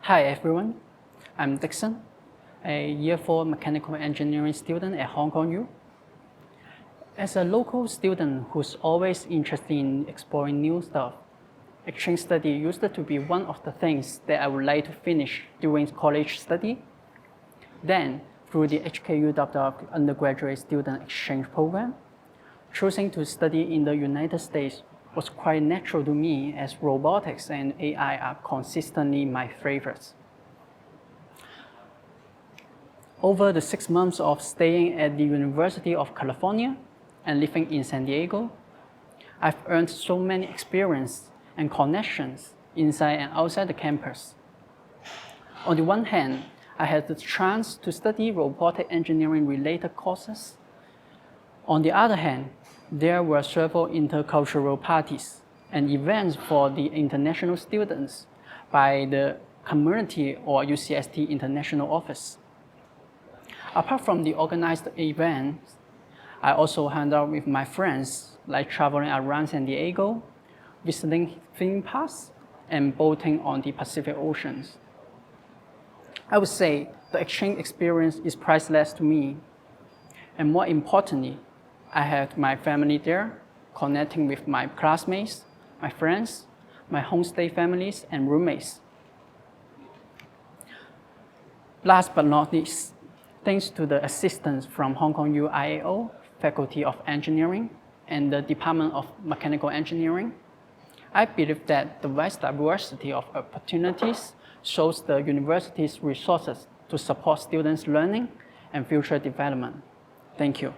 Hi everyone, I'm Dixon, a Year 4 Mechanical Engineering student at Hong Kong U. As a local student who's always interested in exploring new stuff, exchange study used to be one of the things that I would like to finish during college study. Then, through the HKU undergraduate student exchange program, choosing to study in the United States was quite natural to me as robotics and AI are consistently my favorites. Over the 6 months of staying at the University of California and living in San Diego, I've earned so many experiences and connections inside and outside the campus. On the one hand, I had the chance to study robotic engineering related courses. On the other hand, there were several intercultural parties and events for the international students by the community or UCST International Office. Apart from the organized events, I also hang out with my friends, like traveling around San Diego, visiting theme parks, and boating on the Pacific Oceans. I would say the exchange experience is priceless to me, and more importantly, I had my family there, connecting with my classmates, my friends, my homestay families, and roommates. Last but not least, thanks to the assistance from Hong Kong U IAO, Faculty of Engineering, and the Department of Mechanical Engineering, I believe that the vast diversity of opportunities shows the university's resources to support students' learning and future development. Thank you.